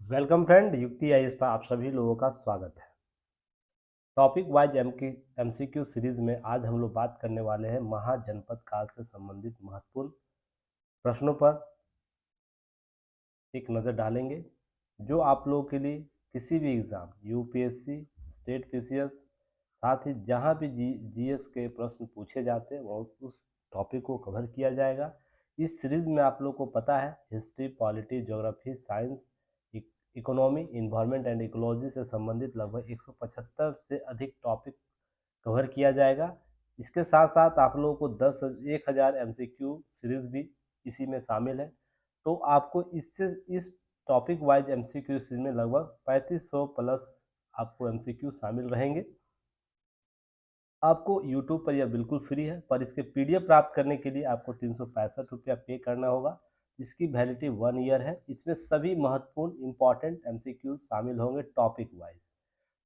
Welcome friend, युक्ति IAS पर आप सभी लोगों का स्वागत है। टॉपिक वाइज एमसीक्यू सीरीज में आज हम लोग बात करने वाले हैं महाजनपद काल से संबंधित महत्वपूर्ण प्रश्नों पर एक नज़र डालेंगे, जो आप लोगों के लिए किसी भी एग्ज़ाम यूपीएससी, स्टेट पीसीएस, साथ ही जहां भी जीएस के प्रश्न पूछे जाते हैं वो उस टॉपिक को कवर किया जाएगा। इस सीरीज में आप लोग को पता है history, polity, geography, science, economy, environment and ecology से संबंधित लगभग 175 से अधिक टॉपिक कवर किया जाएगा। इसके साथ साथ आप लोगों को 10,000 एमसीक्यू सीरीज भी इसी में शामिल है। तो आपको इस टॉपिक वाइज एमसीक्यू सीरीज में लगभग 3500 प्लस आपको एमसीक्यू शामिल रहेंगे। आपको यूट्यूब पर यह बिल्कुल फ्री है, पर इसके पीडीएफ प्राप्त करने के लिए आपको 365 रुपया पे करना होगा, जिसकी वैलिडिटी 1 ईयर है। इसमें सभी महत्वपूर्ण इंपॉर्टेंट एमसीक्यू शामिल होंगे टॉपिक वाइज।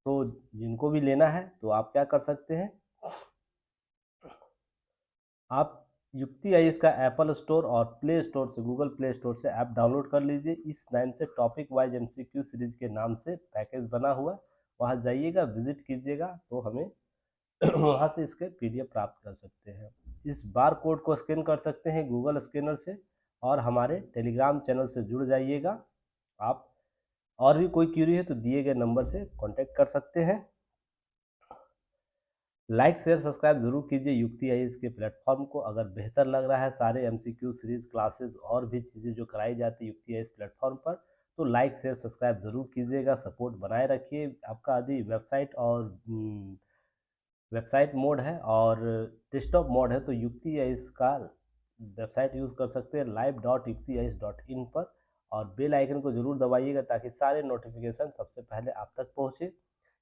तो जिनको भी लेना है तो आप क्या कर सकते हैं, आप युक्ति आईएएस का एप्पल स्टोर और प्ले स्टोर से, गूगल प्ले स्टोर से ऐप डाउनलोड कर लीजिए। इस नाम से टॉपिक वाइज एमसीक्यू सीरीज के नाम से पैकेज बना हुआ, वहाँ जाइएगा, विजिट कीजिएगा, तो हमें वहाँ से इसके पीडीएफ प्राप्त कर सकते हैं। इस बार कोड को स्कैन कर सकते हैं गूगल स्कैनर से, और हमारे टेलीग्राम चैनल से जुड़ जाइएगा। आप और भी कोई क्यूरी है तो दिए गए नंबर से कांटेक्ट कर सकते हैं। लाइक शेयर सब्सक्राइब जरूर कीजिए युक्ति आईएएस के प्लेटफॉर्म को। अगर बेहतर लग रहा है सारे एमसीक्यू सीरीज, क्लासेस और भी चीज़ें जो कराई जाती है युक्ति आईएएस प्लेटफॉर्म पर, तो लाइक शेयर सब्सक्राइब जरूर कीजिएगा, सपोर्ट बनाए रखिए। आपका यदि वेबसाइट मोड है और डेस्कटॉप मोड है तो युक्ति आईएएस का वेबसाइट यूज़ कर सकते हैं live.yuktiais.in पर, और बेल आइकन को जरूर दबाइएगा ताकि सारे नोटिफिकेशन सबसे पहले आप तक पहुँचे।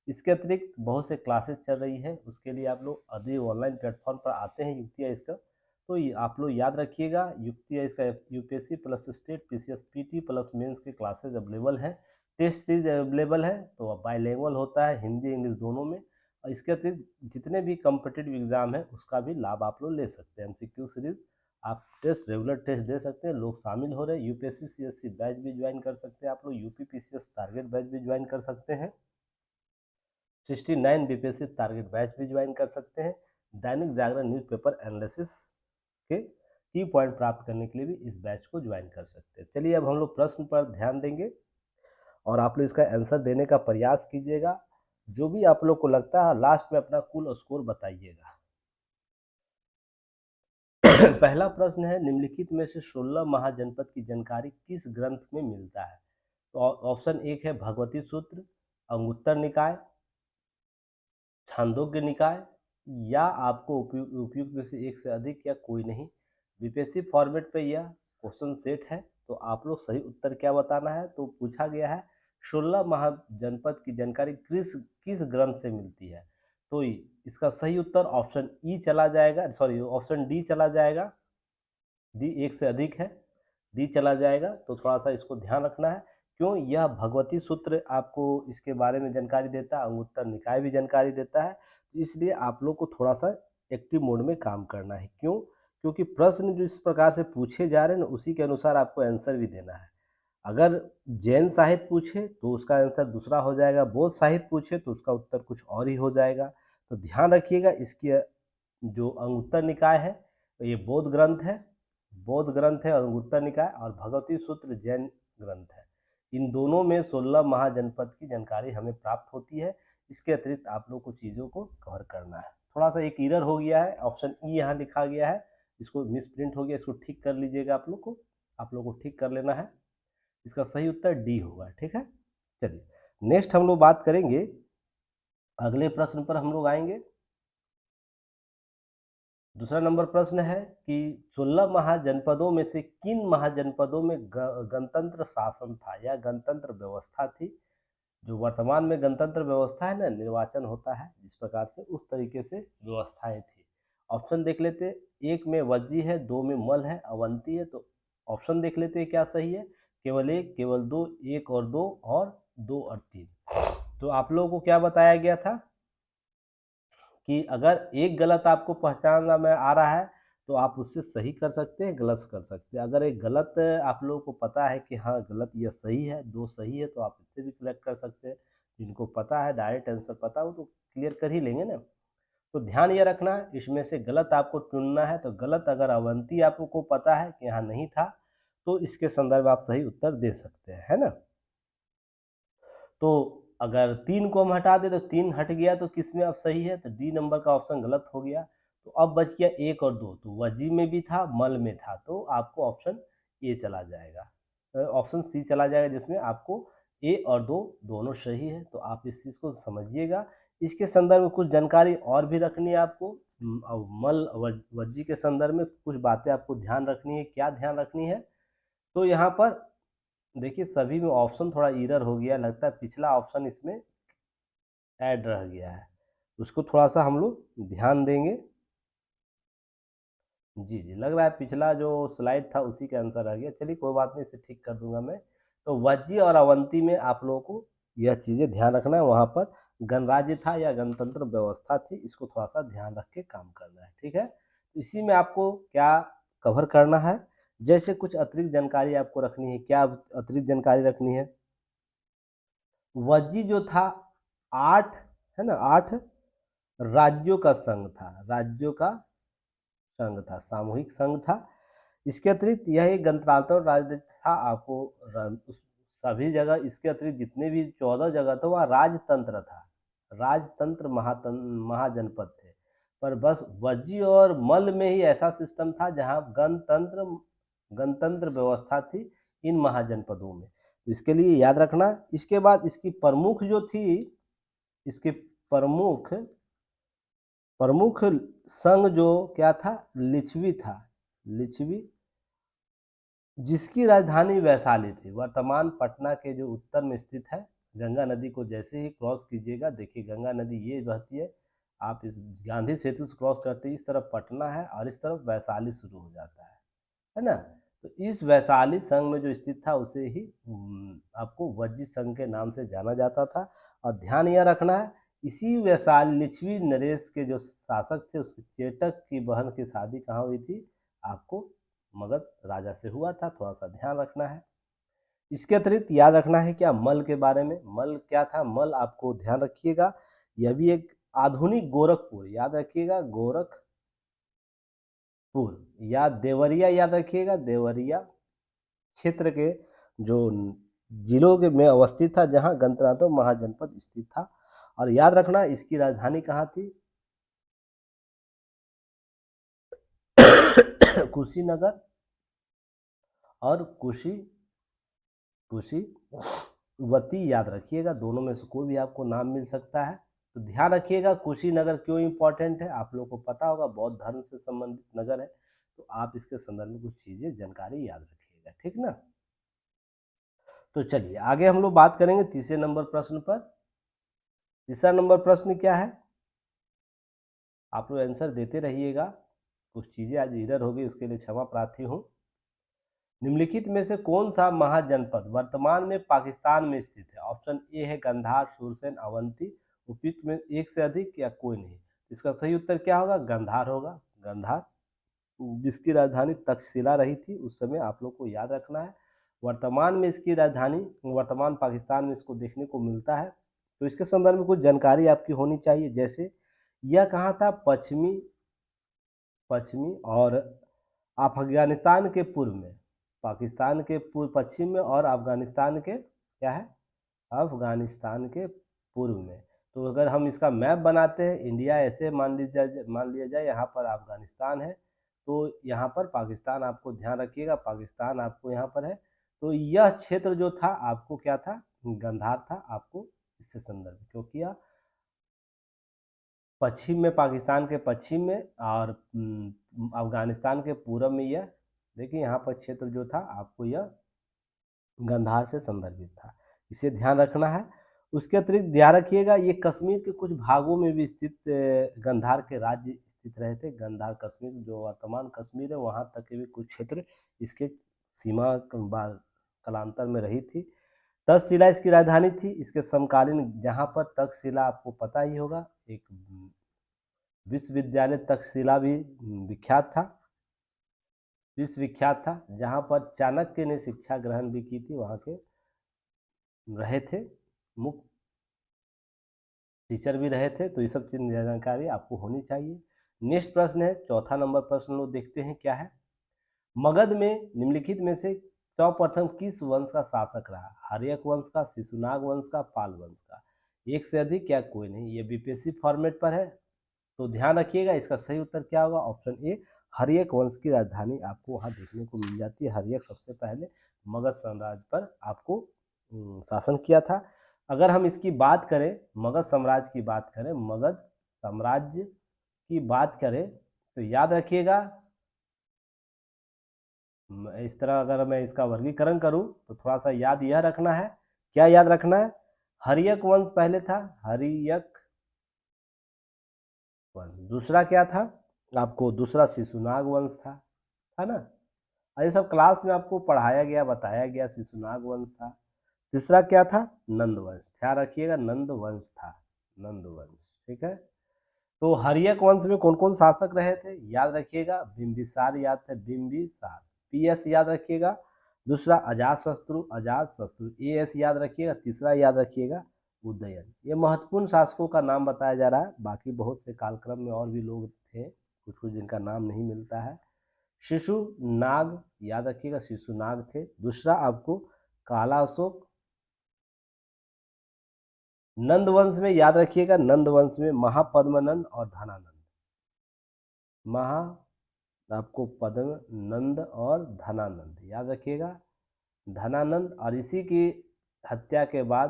इसके अतिरिक्त बहुत से क्लासेस चल रही है, उसके लिए आप लोग यदि ऑनलाइन प्लेटफॉर्म पर आते हैं युक्ति आईएएस का, तो आप लोग याद रखिएगा युक्ति आईएएस का UPSC plus state PCS PT plus mains के क्लासेज अवेलेबल हैं। टेस्ट सीरीज अवेलेबल है, तो बाइलिंगुअल होता है, हिंदी इंग्लिश दोनों में। और इसके अतिरिक्त जितने भी कॉम्पिटिटिव एग्जाम है उसका भी लाभ आप लोग ले सकते हैं। एमसीक्यू सीरीज आप टेस्ट, रेगुलर टेस्ट दे सकते हैं। लोग शामिल हो रहे हैं, यूपीएससी सीएससी बैच भी ज्वाइन कर सकते हैं आप लोग, यूपी पीसीएस टारगेट बैच भी ज्वाइन कर सकते हैं, 69 बीपीएससी टारगेट बैच भी ज्वाइन कर सकते हैं। दैनिक जागरण न्यूज़पेपर एनालिसिस के की पॉइंट प्राप्त करने के लिए भी इस बैच को ज्वाइन कर सकते हैं। चलिए अब हम लोग प्रश्न पर ध्यान देंगे और आप लोग इसका आंसर देने का प्रयास कीजिएगा। जो भी आप लोग को लगता है लास्ट में अपना कुल स्कोर बताइएगा। पहला प्रश्न है, निम्नलिखित में से 16 महाजनपद की जानकारी किस ग्रंथ में मिलता है? तो ऑप्शन एक है भगवती सूत्र, अंगुत्तर निकाय, छांदोग्य निकाय, या आपको उपयुक्त में से एक से अधिक, या कोई नहीं। बीपीएससी फॉर्मेट पे यह क्वेश्चन सेट है, तो आप लोग सही उत्तर क्या बताना है। तो पूछा गया है 16 महाजनपद की जानकारी किस किस ग्रंथ से मिलती है, तो इसका सही उत्तर ऑप्शन ई चला जाएगा, सॉरी ऑप्शन डी चला जाएगा। डी एक से अधिक है, डी चला जाएगा। तो थोड़ा सा इसको ध्यान रखना है, क्यों यह भगवती सूत्र आपको इसके बारे में जानकारी देता है, अंगुत्तर निकाय भी जानकारी देता है, इसलिए आप लोग को थोड़ा सा एक्टिव मोड में काम करना है। क्यों? क्योंकि प्रश्न जो इस प्रकार से पूछे जा रहे हैं ना, उसी के अनुसार आपको आंसर भी देना है। अगर जैन साहित्य पूछे तो उसका आंसर दूसरा हो जाएगा, बौद्ध साहित्य पूछे तो उसका उत्तर कुछ और ही हो जाएगा। तो ध्यान रखिएगा, इसकी जो अंगुत्तर निकाय है तो ये बौद्ध ग्रंथ है, अंगुत्तर निकाय, और भगवती सूत्र जैन ग्रंथ है। इन दोनों में 16 महाजनपद की जानकारी हमें प्राप्त होती है। इसके अतिरिक्त आप लोग को चीज़ों को कवर करना है। थोड़ा सा एक एरर हो गया है, ऑप्शन ई यहाँ लिखा गया है, इसको मिस प्रिंट हो गया, इसको ठीक कर लीजिएगा आप लोग को ठीक कर लेना है। इसका सही उत्तर डी होगा, ठीक है। चलिए नेक्स्ट हम लोग बात करेंगे, अगले प्रश्न पर हम लोग आएंगे। दूसरा नंबर प्रश्न है कि 16 महाजनपदों में से किन महाजनपदों में गणतंत्र शासन था या गणतंत्र व्यवस्था थी? जो वर्तमान में गणतंत्र व्यवस्था है ना, निर्वाचन होता है जिस प्रकार से, उस तरीके से व्यवस्थाएं थी। ऑप्शन देख लेते, एक में वज्जी है, दो में मल है, अवंती है। तो ऑप्शन देख लेते हैं क्या सही है। केवल एक, केवल दो, एक और दो, और दो और तीन। तो आप लोगों को क्या बताया गया था कि अगर एक गलत आपको पहचानना में आ रहा है तो आप उससे सही कर सकते हैं, गलत कर सकते हैं। अगर एक गलत आप लोगों को पता है कि हाँ गलत या सही है, 2 सही है, तो आप इससे भी करेक्ट कर सकते हैं। जिनको पता है, डायरेक्ट आंसर पता है, वो तो क्लियर कर ही लेंगे ना। तो ध्यान ये रखना है, इसमें से गलत आपको चुनना है। तो गलत अगर अवंती आपको पता है कि यहाँ नहीं था, तो इसके संदर्भ आप सही उत्तर दे सकते हैं, है ना? तो अगर 3 को हम हटा दें तो 3 हट गया, तो किसमें अब सही है? तो डी नंबर का ऑप्शन गलत हो गया। तो अब बच गया 1 और 2, तो वजी में भी था, मल में था, तो आपको ऑप्शन ए चला जाएगा। ऑप्शन सी चला जाएगा, जिसमें आपको ए और 2 दोनों सही है। तो आप इस चीज़ को समझिएगा। इसके संदर्भ में कुछ जानकारी और भी रखनी है आपको। और मल वज्जी के संदर्भ में कुछ बातें आपको ध्यान रखनी है। क्या ध्यान रखनी है? तो यहाँ पर देखिए, सभी में ऑप्शन थोड़ा एरर हो गया, लगता है पिछला ऑप्शन इसमें ऐड रह गया है। उसको थोड़ा-सा हम लोग ध्यान देंगे। जी, जी, लग रहा है पिछला जो स्लाइड था उसी का आंसर रह गया। चलिए कोई बात नहीं, इसे ठीक कर दूँगा मैं। तो वज्जी और अवंती में आप लोगों को यह चीज़ें ध्यान रखना है, वहाँ पर गणराज्य था या गणतंत्र व्यवस्था थी, इसको थोड़ा-सा ध्यान रख के काम करना है, ठीक है? तो इसी में आपको क्या कवर करना है, जैसे कुछ अतिरिक्त जानकारी आपको रखनी है। क्या अतिरिक्त जानकारी रखनी है? वज्जी जो था 8, है ना? 8 राज्यों का संघ था, राज्यों का संघ था, सामूहिक संघ था। इसके अतिरिक्त यह एक गणतंत्र राज्य था। आपको सभी जगह इसके अतिरिक्त जितने भी 14 जगह थे वहाँ राजतंत्र था, राजतंत्र महाजनपद थे। पर बस वज्जी और मल में ही ऐसा सिस्टम था जहाँ गणतंत्र गणतंत्र व्यवस्था थी इन महाजनपदों में। तो इसके लिए याद रखना। इसके बाद इसकी प्रमुख जो थी, इसके प्रमुख प्रमुख संघ जो क्या था, लिच्छवी था, लिच्छवी, जिसकी राजधानी वैशाली थी। वर्तमान पटना के जो उत्तर में स्थित है। गंगा नदी को जैसे ही क्रॉस कीजिएगा, देखिए गंगा नदी ये बहती है, आप इस गांधी सेतु से क्रॉस करते ही इस तरफ पटना है और इस तरफ वैशाली शुरू हो जाता है ना? तो इस वैशाली संघ में जो स्थित था उसे ही आपको वज्जी संघ के नाम से जाना जाता था। और ध्यान यह रखना है, इसी वैशाली लिच्छवी नरेश के जो शासक थे, उसके चेटक की बहन की शादी कहाँ हुई थी? आपको मगध राजा से हुआ था, थोड़ा-सा ध्यान रखना है। इसके अतिरिक्त याद रखना है क्या मल के बारे में। मल क्या था? मल आपको ध्यान रखिएगा, यह भी एक आधुनिक गोरखपुर, याद रखिएगा गोरखपुर, या देवरिया, याद रखिएगा देवरिया क्षेत्र के जो जिलों के में अवस्थित था, जहाँ गणतंत्र महाजनपद स्थित था। और याद रखना इसकी राजधानी कहाँ थी? कुशीनगर और कुशीवती, याद रखिएगा। दोनों में से कोई भी आपको नाम मिल सकता है। तो ध्यान रखिएगा कुशीनगर क्यों इम्पोर्टेंट है, आप लोगों को पता होगा, बौद्ध धर्म से संबंधित नगर है। तो आप इसके संदर्भ में कुछ चीज़ें जानकारी याद रखिएगा, ठीक ना? तो चलिए आगे हम लोग बात करेंगे तीसरे नंबर प्रश्न पर। तीसरा नंबर प्रश्न क्या है? आप लोग आंसर देते रहिएगा। कुछ चीज़ें आज इधर हो गई, उसके लिए क्षमा प्रार्थी हूँ। निम्नलिखित में से कौन सा महाजनपद वर्तमान में पाकिस्तान में स्थित है? ऑप्शन ए है गंधार, सुरसैन, अवंती। उपयुक्त में एक से अधिक या कोई नहीं। इसका सही उत्तर क्या होगा? गंधार होगा। गंधार, जिसकी राजधानी तक्षशिला रही थी उस समय, आप लोग को याद रखना है। वर्तमान में इसकी राजधानी, वर्तमान पाकिस्तान में इसको देखने को मिलता है। तो इसके संदर्भ में कुछ जानकारी आपकी होनी चाहिए, जैसे यह कहाँ था? पश्चिमी पश्चिमी और अफगानिस्तान के पूर्व में, पाकिस्तान के पूर्व पश्चिम में, और अफगानिस्तान के क्या है? अफगानिस्तान के पूर्व में। तो अगर हम इसका मैप बनाते हैं, इंडिया ऐसे मान लिया जाए, यहाँ पर अफगानिस्तान है, तो यहाँ पर पाकिस्तान, आपको ध्यान रखिएगा पाकिस्तान आपको यहाँ पर है। तो यह क्षेत्र जो था आपको क्या था? गंधार था आपको इससे संदर्भ, क्योंकि यह पश्चिम में, पाकिस्तान के पश्चिम में, और अफगानिस्तान के पूर्व में यह, देखिए यहाँ पर क्षेत्र जो था आपको यह गंधार से संदर्भित था। इसे ध्यान रखना है। उसके अतिरिक्त ध्यान रखिएगा, ये कश्मीर के कुछ भागों में भी स्थित गंधार के राज्य स्थित रहे थे। गंधार कश्मीर, जो वर्तमान कश्मीर है, वहाँ तक के भी कुछ क्षेत्र इसके सीमा कालांतर में रही थी। तक्षशिला इसकी राजधानी थी। इसके समकालीन, जहाँ पर तक्षशिला आपको पता ही होगा, एक विश्वविद्यालय तक्षशिला भी विख्यात था। विश्वविख्यात था, जहाँ पर चाणक्य ने शिक्षा ग्रहण भी की थी, वहाँ के रहे थे, मुख्य टीचर भी रहे थे। तो ये सब चीज़ जानकारी आपको होनी चाहिए। नेक्स्ट प्रश्न है, चौथा नंबर प्रश्न लोग देखते हैं क्या है। मगध में निम्नलिखित में से सर्वप्रथम किस वंश का शासक रहा? हर्यक वंश का, शिशुनाग वंश का, पाल वंश का? एक से अधिक या कोई नहीं? ये बीपीएससी फॉर्मेट पर है, तो ध्यान रखिएगा। इसका सही उत्तर क्या होगा? ऑप्शन ए, हर्यक वंश की राजधानी आपको वहाँ देखने को मिल जाती है। हर्यक सबसे पहले मगध साम्राज्य पर आपको शासन किया था। अगर हम इसकी बात करें, मगध साम्राज्य की बात करें, मगध साम्राज्य की बात करें, तो याद रखिएगा, इस तरह अगर मैं इसका वर्गीकरण करूं तो थोड़ा सा याद यह रखना है। क्या याद रखना है? हर्यक वंश पहले था, हर्यक वंश। दूसरा क्या था आपको? दूसरा शिशुनाग वंश था, है ना? और ये सब क्लास में आपको पढ़ाया गया, बताया गया, शिशुनाग वंश था। तीसरा क्या था? नंद वंश। ध्यान रखिएगा, नंद वंश था, नंद वंश। ठीक है। तो हर्यक वंश में कौन कौन शासक रहे थे? याद रखिएगा, बिंबिसार याद थे, बिंबिसार। पीएस याद रखिएगा। दूसरा अजातशत्रु, अजातशत्रु। एएस याद रखिएगा। तीसरा याद रखिएगा, उदयन। ये महत्वपूर्ण शासकों का नाम बताया जा रहा है। बाकी बहुत से कालक्रम में और भी लोग थे, कुछ कुछ जिनका नाम नहीं मिलता है। शिशुनाग याद रखिएगा, शिशुनाग थे। दूसरा आपको काला अशोक। नंद वंश में याद रखिएगा, नंद वंश में महापद्मनंद और धनानंद। महा आपको पद्म नंद और धनानंद याद रखिएगा, धनानंद। और इसी की हत्या के बाद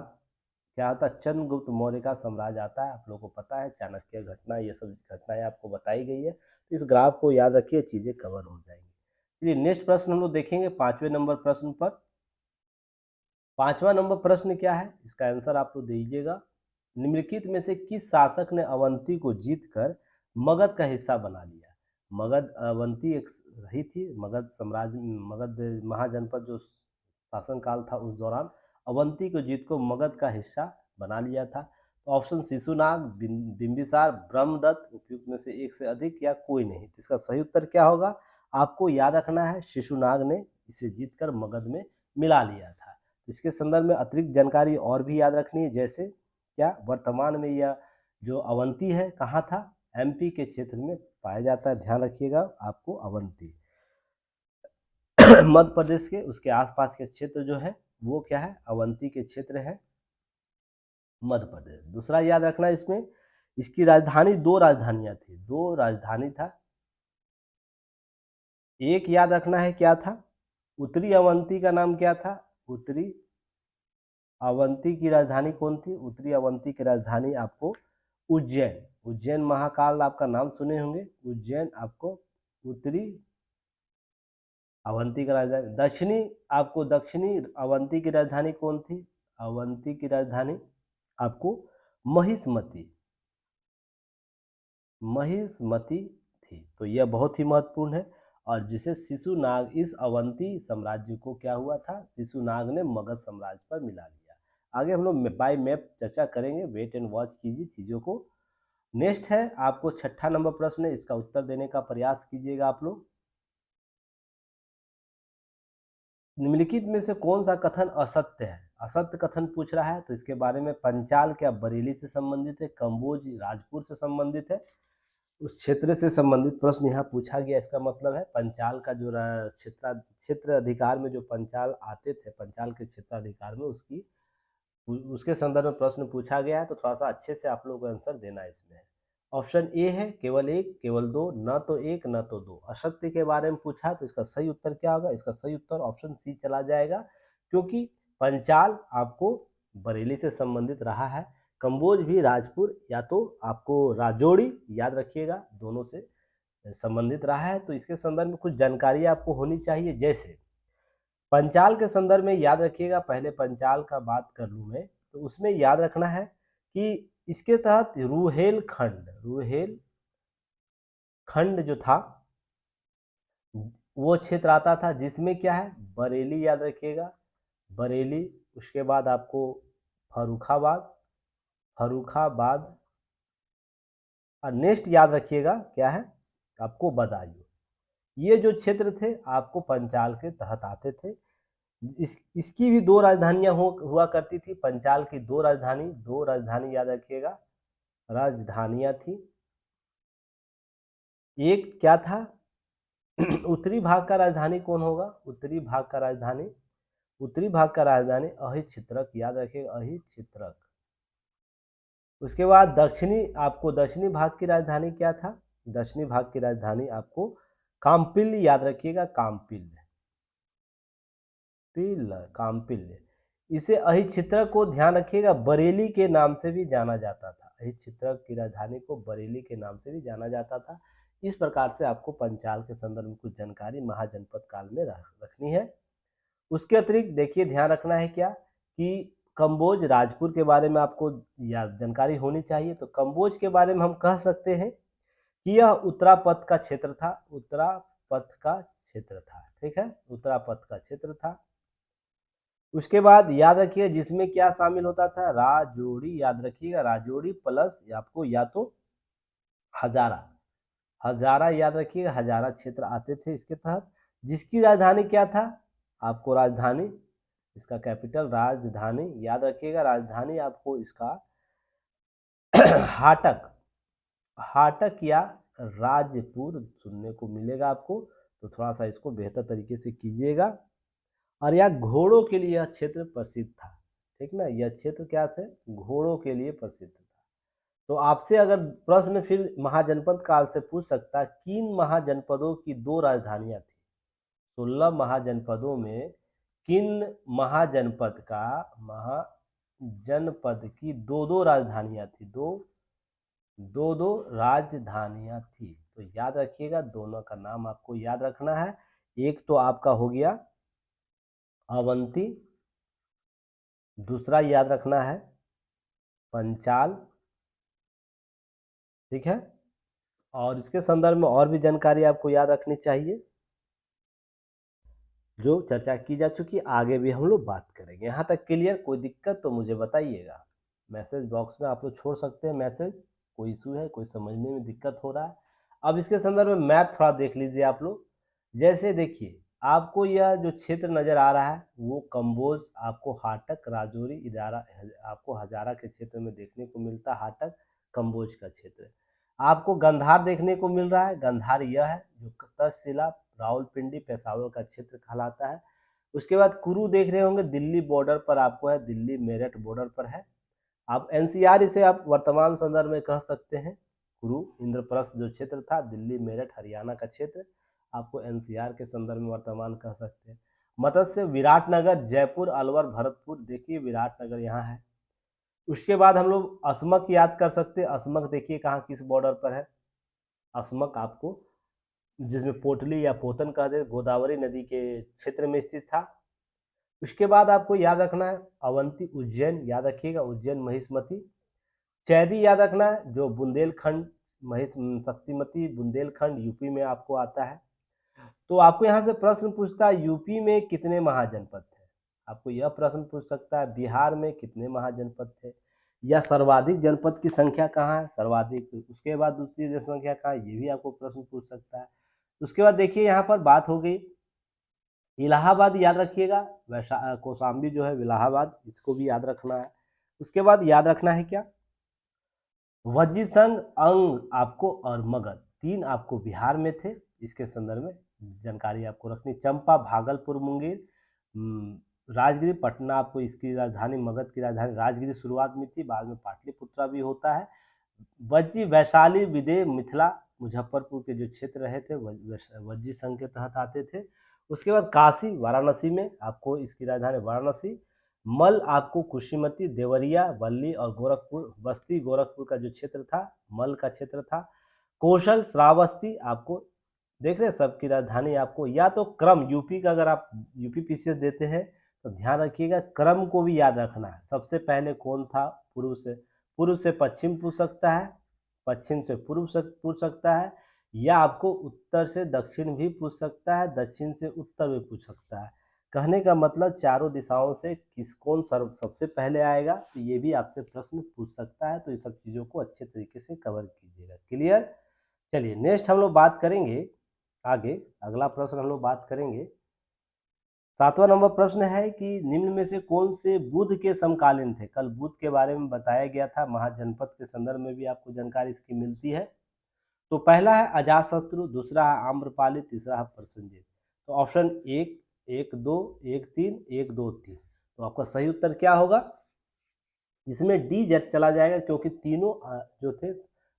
क्या होता है? चंद्रगुप्त मौर्य का साम्राज्य आता है। आप लोगों को पता है, चाणक्य घटना, ये सब घटनाएं आपको बताई गई है। तो इस ग्राफ को याद रखिए, चीजें कवर हो जाएंगी। चलिए नेक्स्ट प्रश्न हम लोग देखेंगे, 5वें नंबर प्रश्न पर। 5वां नंबर प्रश्न क्या है, इसका आंसर आप लोग दीजिएगा। निम्नलिखित में से किस शासक ने अवंती को जीतकर मगध का हिस्सा बना लिया? मगध, अवंती एक रही थी, मगध साम्राज्य, मगध महाजनपद जो शासन काल था, उस दौरान अवंती को जीत को मगध का हिस्सा बना लिया था। तो ऑप्शन शिशुनाग, बिंबिसार, ब्रह्मदत्त, उपयुक्त में से एक से अधिक या कोई नहीं? तो इसका सही उत्तर क्या होगा? आपको याद रखना है, शिशुनाग ने इसे जीतकर मगध में मिला लिया था। इसके संदर्भ में अतिरिक्त जानकारी और भी याद रखनी है, जैसे क्या वर्तमान में यह जो अवंती है कहाँ था? एमपी के क्षेत्र में पाया जाता है। ध्यान रखिएगा, आपको अवंती मध्य प्रदेश के उसके आसपास के क्षेत्र जो है वो क्या है? अवंती के क्षेत्र है, मध्य प्रदेश। दूसरा याद रखना इसमें, इसकी राजधानी, दो राजधानियां थी, दो राजधानी था। एक याद रखना है क्या था? उत्तरी अवंती का नाम क्या था? उत्तरी अवंती की राजधानी कौन थी? उत्तरी अवंती की राजधानी आपको उज्जैन, उज्जैन महाकाल आपका नाम सुने होंगे। उज्जैन आपको उत्तरी अवंती की राजधानी। दक्षिणी आपको, दक्षिणी अवंती की राजधानी कौन थी? अवंती की राजधानी आपको महिष्मती, महिष्मती थी। तो यह बहुत ही महत्वपूर्ण है। और जिसे शिशुनाग, इस अवंती साम्राज्य को क्या हुआ था? शिशुनाग ने मगध साम्राज्य पर मिला लिया। आगे हम लोग बाय मैप चर्चा करेंगे, वेट एंड वॉच कीजिए चीज़ों को। नेक्स्ट है आपको 6ठा नंबर प्रश्न है, इसका उत्तर देने का प्रयास कीजिएगा आप लोग। निम्नलिखित में से कौन सा कथन असत्य है? असत्य कथन पूछ रहा है, तो इसके बारे में, पंचाल क्या बरेली से संबंधित है? कंबोज राजपुर से संबंधित है? उस क्षेत्र से संबंधित प्रश्न यहाँ पूछा गया। इसका मतलब है पंचाल का जो क्षेत्र अधिकार में जो पंचाल आते थे, पंचाल के क्षेत्र अधिकार में उसकी, उसके संदर्भ में प्रश्न पूछा गया है। तो थोड़ा सा अच्छे से आप लोगों को आंसर देना इसमें है। ऑप्शन ए है केवल एक, केवल दो, न तो एक न तो दो। असत्य के बारे में पूछा, तो इसका सही उत्तर क्या होगा? इसका सही उत्तर ऑप्शन सी चला जाएगा, क्योंकि पंचाल आपको बरेली से संबंधित रहा है। कंबोज भी राजपुर या तो आपको राजौड़ी, याद रखिएगा, दोनों से संबंधित रहा है। तो इसके संदर्भ में कुछ जानकारी आपको होनी चाहिए। जैसे पंचाल के संदर्भ में याद रखिएगा, पहले पंचाल का बात कर लूँ मैं, तो उसमें याद रखना है कि इसके तहत रूहेल खंड, रूहेल खंड जो था वो क्षेत्र आता था, जिसमें क्या है? बरेली याद रखिएगा, बरेली। उसके बाद आपको फर्रुखाबाद, फर्रुखाबाद। और नेक्स्ट याद रखिएगा क्या है? आपको बदायूं। ये जो क्षेत्र थे आपको पंचाल के तहत आते थे। इसकी भी 2 राजधानियाँ हुआ करती थी। पंचाल की 2 राजधानी याद रखिएगा, राजधानियाँ थी। एक क्या था उत्तरी भाग का राजधानी कौन होगा? उत्तरी भाग का राजधानी अहिच्छित्रक, याद रखिएगा अहिच्छित्रक। उसके बाद दक्षिणी भाग की राजधानी क्या था? दक्षिणी भाग की राजधानी आपको काम्पिल्य, याद रखिएगा काम्पिल्य, काम्पिल्य। इसे अहिच्छित्रक को ध्यान रखिएगा बरेली के नाम से भी जाना जाता था। अहिच्छित्रक की राजधानी को बरेली के नाम से भी जाना जाता था। इस प्रकार से आपको पंचाल के संदर्भ में कुछ जानकारी महाजनपद काल में रखनी है। उसके अतिरिक्त देखिए ध्यान रखना है क्या कि कंबोज राजपुर के बारे में आपको जानकारी होनी चाहिए। तो कंबोज के बारे में हम कह सकते हैं कि यह उत्तरापथ का क्षेत्र था, ठीक है, उत्तरापथ का क्षेत्र था। उसके बाद याद रखिए जिसमें क्या शामिल होता था? राजोड़ी, याद रखिएगा राजोड़ी प्लस आपको या तो हजारा याद रखिएगा, हजारा क्षेत्र आते थे इसके तहत। जिसकी राजधानी क्या था? आपको राजधानी, इसका कैपिटल राजधानी याद रखिएगा, राजधानी आपको इसका हाटक या राजपुर सुनने को मिलेगा आपको, तो थोड़ा सा इसको बेहतर तरीके से कीजिएगा। और यह घोड़ों के लिए यह क्षेत्र प्रसिद्ध था, ठीक ना, यह क्षेत्र क्या थे? घोड़ों के लिए प्रसिद्ध था। तो आपसे अगर प्रश्न फिर महाजनपद काल से पूछ सकता किन महाजनपदों की 2 राजधानियां थी? 16 महाजनपदों में किन महाजनपद की 2-2 राजधानियां थी? दो राजधानियां थी। तो याद रखिएगा दोनों का नाम आपको याद रखना है। एक तो आपका हो गया अवंती, दूसरा याद रखना है पंचाल, ठीक है। और इसके संदर्भ में और भी जानकारी आपको याद रखनी चाहिए जो चर्चा की जा चुकी है, आगे भी हम लोग बात करेंगे। यहाँ तक क्लियर? कोई दिक्कत तो मुझे बताइएगा, मैसेज बॉक्स में आप लोग छोड़ सकते हैं मैसेज, कोई इशू है, कोई समझने में दिक्कत हो रहा है। अब इसके संदर्भ में मैप थोड़ा देख लीजिए आप लोग। जैसे देखिए आपको यह जो क्षेत्र नज़र आ रहा है वो कंबोज, आपको हाटक, राजौरी, इदारा, आपको हजारा के क्षेत्र में देखने को मिलता है। हाटक कंबोज का क्षेत्र। आपको गंधार देखने को मिल रहा है, गंधार यह है जो तक्षशिला, रावलपिंडी, पेशावर का क्षेत्र कहलाता है। उसके बाद कुरु देख रहे होंगे, दिल्ली बॉर्डर पर आपको है, दिल्ली मेरठ बॉर्डर पर है। आप एनसीआर इसे आप वर्तमान संदर्भ में कह सकते हैं। कुरु इंद्रप्रस्थ जो क्षेत्र था, दिल्ली मेरठ हरियाणा का क्षेत्र, आपको एनसीआर के संदर्भ में वर्तमान कह सकते हैं। मत्स्य विराटनगर, जयपुर, अलवर, भरतपुर, देखिए विराटनगर यहाँ है। उसके बाद हम लोग असमक याद कर सकते हैं। असमक देखिए कहाँ किस बॉर्डर पर है। असमक आपको जिसमें पोटली या पोतन कह दे, गोदावरी नदी के क्षेत्र में स्थित था। उसके बाद आपको याद रखना है अवंती, उज्जैन याद रखिएगा, उज्जैन महिष्मती। चैदी याद रखना है जो बुंदेलखंड, शक्तिमती बुंदेलखंड यूपी में आपको आता है। तो आपको यहाँ से प्रश्न पूछता है यूपी में कितने महाजनपद थे? आपको यह प्रश्न पूछ सकता है बिहार में कितने महाजनपद थे, या सर्वाधिक जनपद की संख्या कहाँ है, सर्वाधिक। उसके बाद दूसरी जनसंख्या कहाँ है, ये भी आपको प्रश्न पूछ सकता है। उसके बाद देखिए यहाँ पर बात हो गई इलाहाबाद, याद रखिएगा, कौशाम्बी जो है इलाहाबाद, इसको भी याद रखना है। उसके बाद याद रखना है क्या, वज्जी संघ, अंग आपको और मगध, 3 आपको बिहार में थे। इसके संदर्भ में जानकारी आपको रखनी। चंपा, भागलपुर, मुंगेर, राजगिरी, पटना आपको इसकी राजधानी, मगध की राजधानी राजगिरी शुरुआत में थी, बाद में पाटलिपुत्रा भी होता है। वज्जी, वैशाली, विदेह, मिथिला, मुजफ्फरपुर के जो क्षेत्र रहे थे वज्जी संघ के तहत आते थे। उसके बाद काशी, वाराणसी में आपको इसकी राजधानी वाराणसी। मल आपको कुशीमती, देवरिया, बल्ली और गोरखपुर, बस्ती गोरखपुर का जो क्षेत्र था मल का क्षेत्र था। कौशल, श्रावस्ती आपको देख रहे हैं, सबकी राजधानी आपको या तो क्रम, यूपी का अगर आप यूपी पीसीएस देते हैं तो ध्यान रखिएगा क्रम को भी याद रखना है। सबसे पहले कौन था? पूर्व से पश्चिम पूछ सकता है, पश्चिम से पूर्व से पूछ सकता है, या आपको उत्तर से दक्षिण भी पूछ सकता है, दक्षिण से उत्तर भी पूछ सकता है। कहने का मतलब चारों दिशाओं से कौन सबसे पहले आएगा, तो ये भी आपसे प्रश्न पूछ सकता है। तो ये सब चीज़ों को अच्छे तरीके से कवर कीजिएगा। क्लियर? चलिए नेक्स्ट हम लोग बात करेंगे आगे अगला प्रश्न हम लोग बात करेंगे। 7वां नंबर प्रश्न है कि निम्न में से कौन से बुध के समकालीन थे? कल बुध के बारे में बताया गया था, महाजनपद के संदर्भ में भी आपको जानकारी इसकी मिलती है। तो पहला है अजातशत्रु, दूसरा है आम्रपाली, तीसरा है प्रसेनजीत। तो ऑप्शन एक, एक दो, एक तीन, एक दो तीन, तो आपका सही उत्तर क्या होगा? इसमें डी चला जाएगा, क्योंकि तीनों जो थे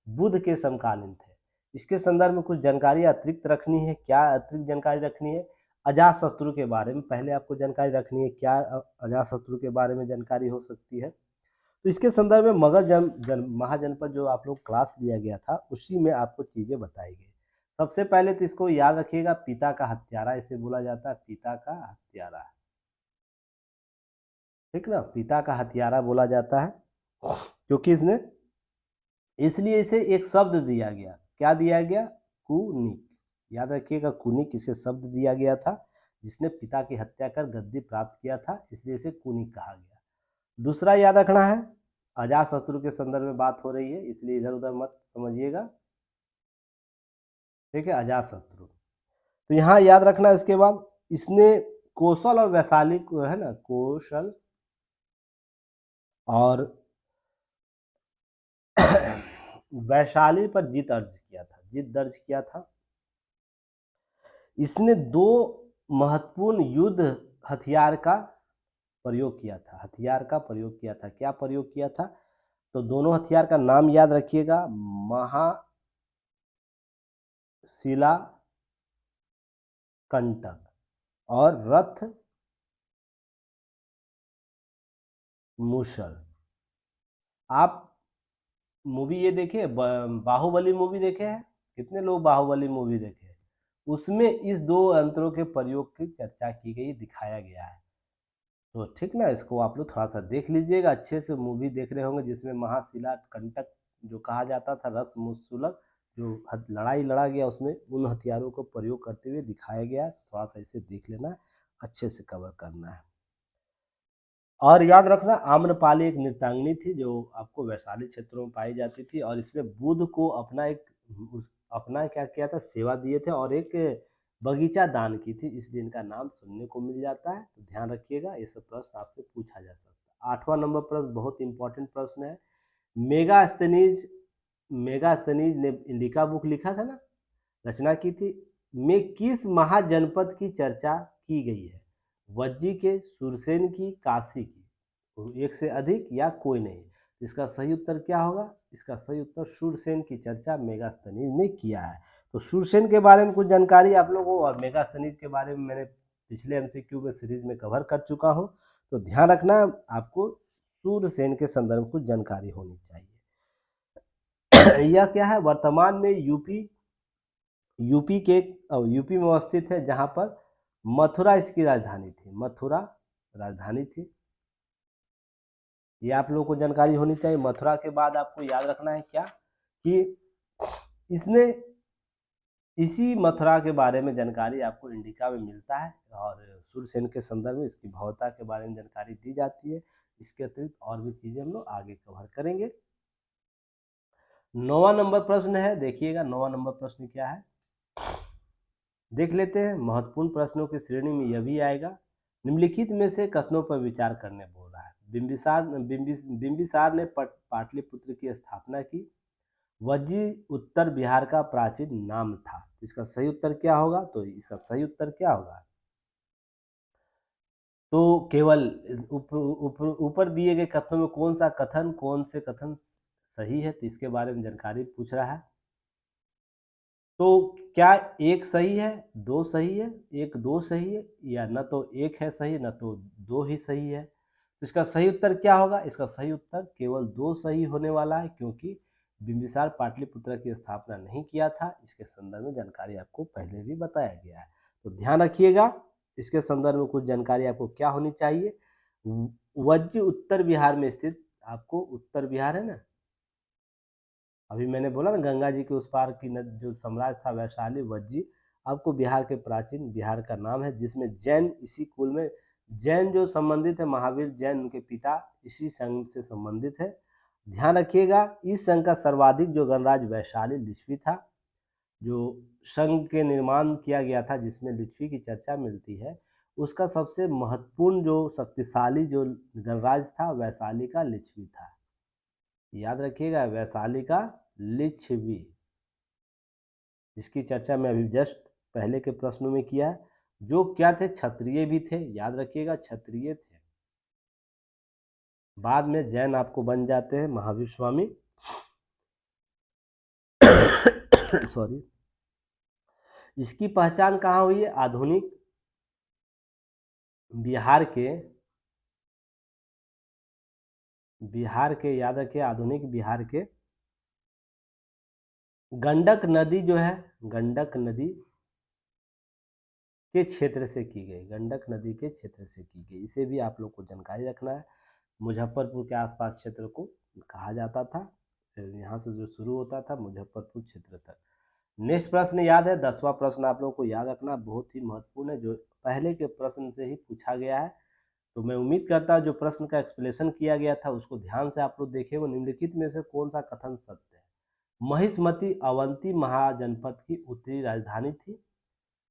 बुध के समकालीन थे। इसके संदर्भ में कुछ जानकारी अतिरिक्त रखनी है। क्या अतिरिक्त जानकारी रखनी है? अजातशत्रु के बारे में पहले आपको जानकारी रखनी है। क्या अजातशत्रु के बारे में जानकारी हो सकती है? तो इसके संदर्भ में मगध महाजनपद जो आप लोग क्लास दिया गया था, उसी में आपको चीजें बताई गई। सबसे पहले तो इसको याद रखिएगा, पिता का हत्यारा इसे बोला जाता है, पिता का हत्यारा, ठीक ना, पिता का हत्यारा बोला जाता है, क्योंकि इसने, इसलिए इसे एक शब्द दिया गया। क्या दिया गया? कुनिक। याद रखिएगा, कुनिक इसे शब्द दिया गया था, जिसने पिता की हत्या कर गद्दी प्राप्त किया था, इसलिए इसे कुनिक कहा गया। दूसरा याद रखना है, अजातशत्रु के संदर्भ में बात हो रही है, इसलिए इधर उधर मत समझिएगा, ठीक है, अजातशत्रु। तो यहाँ याद रखना है। इसके बाद इसने कौशल और वैशाली को, है ना, कौशल और वैशाली पर जीत दर्ज किया था, जीत दर्ज किया था। इसने दो महत्वपूर्ण युद्ध हथियार का प्रयोग किया था, हथियार का प्रयोग किया था। क्या प्रयोग किया था? तो दोनों हथियार का नाम याद रखिएगा, महाशिला कंटक और रथ मूसल। आप मूवी ये देखे, बाहुबली मूवी देखे हैं? कितने लोग बाहुबली मूवी देखे हैं? उसमें इस दो यंत्रों के प्रयोग की चर्चा की गई, दिखाया गया है। तो ठीक ना, इसको आप लोग थोड़ा सा देख लीजिएगा, अच्छे से मूवी देख रहे होंगे, जिसमें महाशिला कंटक जो कहा जाता था, रथ मुशुलक जो लड़ाई लड़ा गया, उसमें उन हथियारों को प्रयोग करते हुए दिखाया गया। थोड़ा सा इसे देख लेना, अच्छे से कवर करना है। और याद रखना, आम्रपाली एक नृत्यांगनी थी, जो आपको वैशाली क्षेत्रों में पाई जाती थी, और इसमें बुध को अपना एक अपना क्या किया था, सेवा दिए थे, और एक बगीचा दान की थी, इसलिए इनका नाम सुनने को मिल जाता है। तो ध्यान रखिएगा, ये सब प्रश्न आपसे पूछा जा सकता है। 8वां नंबर प्रश्न बहुत इंपॉर्टेंट प्रश्न है। मेगास्थनीज, मेगास्थनीज ने इंडिका बुक लिखा था ना, रचना की थी, में किस महाजनपद की चर्चा की गई है? वज्जी के, सुरसेन की, काशी की? तो एक से अधिक या कोई नहीं? इसका सही उत्तर क्या होगा? इसका सही उत्तर सुरसेन की चर्चा मेगास्थनीज ने किया है। तो सुरसेन के बारे में कुछ जानकारी आप लोगों को, और मेगास्थनीज के बारे में मैंने पिछले एमसीक्यू में सीरीज में कवर कर चुका हूँ। तो ध्यान रखना, आपको सूरसेन के संदर्भ में कुछ जानकारी होनी चाहिए। यह क्या है? वर्तमान में यूपी के, यूपी में अवस्थित है, जहां पर मथुरा इसकी राजधानी थी, मथुरा राजधानी थी। ये आप लोगों को जानकारी होनी चाहिए। मथुरा के बाद आपको याद रखना है क्या, कि इसने, इसी मथुरा के बारे में जानकारी आपको इंडिका में मिलता है, और सूरसेन के संदर्भ में इसकी भव्यता के बारे में जानकारी दी जाती है। इसके अतिरिक्त और भी चीजें हम लोग आगे कवर करेंगे। 9वां नंबर प्रश्न है, देखिएगा 9वां नंबर प्रश्न क्या है, देख लेते हैं। महत्वपूर्ण प्रश्नों की श्रेणी में यह भी आएगा। निम्नलिखित में से कथनों पर विचार करने बोल रहा है। बिंबिसार ने पाटलिपुत्र की स्थापना की। वज्जी उत्तर बिहार का प्राचीन नाम था। इसका सही उत्तर क्या होगा? तो इसका सही उत्तर क्या होगा? तो केवल ऊपर दिए गए कथनों में कौन से कथन सही है, तो इसके बारे में जानकारी पूछ रहा है। तो क्या एक सही है, दो सही है, एक दो सही है, या न तो एक है सही, न तो दो ही सही है? तो इसका सही उत्तर क्या होगा? इसका सही उत्तर केवल दो सही होने वाला है, क्योंकि बिंबिसार पाटलिपुत्र की स्थापना नहीं किया था। इसके संदर्भ में जानकारी आपको पहले भी बताया गया है। तो ध्यान रखिएगा, इसके संदर्भ में कुछ जानकारी आपको क्या होनी चाहिए। वज्जी उत्तर बिहार में स्थित, आपको उत्तर बिहार है ना, अभी मैंने बोला ना, गंगा जी के उस पार की जो साम्राज्य था वैशाली, वज्जी, आपको बिहार के प्राचीन बिहार का नाम है, जिसमें जैन, इसी कुल में जैन जो संबंधित है, महावीर जैन उनके पिता इसी संघ से संबंधित है। ध्यान रखिएगा, इस संघ का सर्वाधिक जो गणराज्य वैशाली लिच्छवी था। जो संघ के निर्माण किया गया था जिसमें लिच्छवी की चर्चा मिलती है, उसका सबसे महत्वपूर्ण जो शक्तिशाली जो गणराज्य था वैशाली का लिच्छवी था। याद रखिएगा, वैशाली का लिच्छवी, जिसकी चर्चा मैं अभी जस्ट पहले के प्रश्नों में किया है। जो क्या थे, क्षत्रिय भी थे, याद रखिएगा क्षत्रिय थे। बाद में जैन आपको बन जाते हैं महावीर स्वामी सॉरी। इसकी पहचान कहाँ हुई है? आधुनिक बिहार के याद रखिए, आधुनिक बिहार के गंडक नदी जो है, गंडक नदी के क्षेत्र से की गई, गंडक नदी के क्षेत्र से की गई। इसे भी आप लोग को जानकारी रखना है। मुजफ्फरपुर के आसपास क्षेत्र को कहा जाता था, फिर यहाँ से जो शुरू होता था मुजफ्फरपुर क्षेत्र तक। नेक्स्ट प्रश्न याद है, 10वां प्रश्न आप लोगों को याद रखना, बहुत ही महत्वपूर्ण है, जो पहले के प्रश्न से ही पूछा गया है। तो मैं उम्मीद करता हूँ जो प्रश्न का एक्सप्लेनेशन किया गया था उसको ध्यान से आप लोग देखें। वो निम्नलिखित में से कौन सा कथन सत्य है? महिष्मती अवंती महाजनपद की उत्तरी राजधानी थी।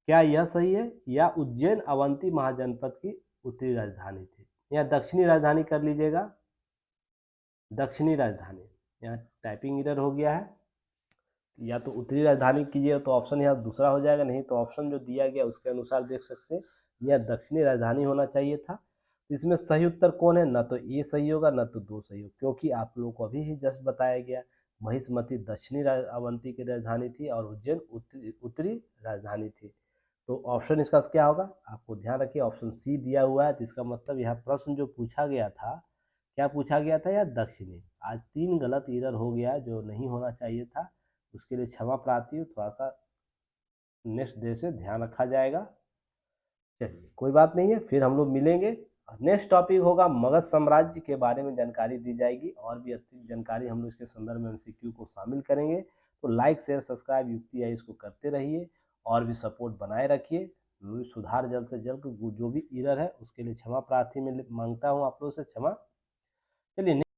क्या यह सही है? या उज्जैन अवंती महाजनपद की उत्तरी राजधानी थी? या दक्षिणी राजधानी कर लीजिएगा, दक्षिणी राजधानी। यहाँ टाइपिंग एरर हो गया है, या तो उत्तरी राजधानी कीजिए तो ऑप्शन यहाँ दूसरा हो जाएगा, नहीं तो ऑप्शन जो दिया गया उसके अनुसार देख सकते हैं, यह दक्षिणी राजधानी होना चाहिए था। इसमें सही उत्तर कौन है? न तो ए सही होगा न तो दो सही होगा, क्योंकि आप लोगों को अभी ही जस्ट बताया गया महिष्मती दक्षिणी अवंती की राजधानी थी और उज्जैन उत्तरी राजधानी थी। तो ऑप्शन इसका क्या होगा? आपको ध्यान रखिए, ऑप्शन सी दिया हुआ है, तो इसका मतलब यह प्रश्न जो पूछा गया था, क्या पूछा गया था? या दक्षिणी। आज 3 गलत एरर हो गया जो नहीं होना चाहिए था, उसके लिए क्षमा प्रार्थी हूँ। थोड़ा सा नेक्स्ट डे से ध्यान रखा जाएगा। चलिए कोई बात नहीं है, फिर हम लोग मिलेंगे। नेक्स्ट टॉपिक होगा मगध साम्राज्य के बारे में जानकारी दी जाएगी, और भी अतिरिक्त जानकारी हम लोग इसके संदर्भ में एमसीक्यू को शामिल करेंगे। तो लाइक शेयर सब्सक्राइब युक्ति है इसको करते रहिए और भी सपोर्ट बनाए रखिए। सुधार जल्द से जल्द, जो भी एरर है उसके लिए क्षमा प्रार्थी में मांगता हूँ आप लोगों से क्षमा। चलिए।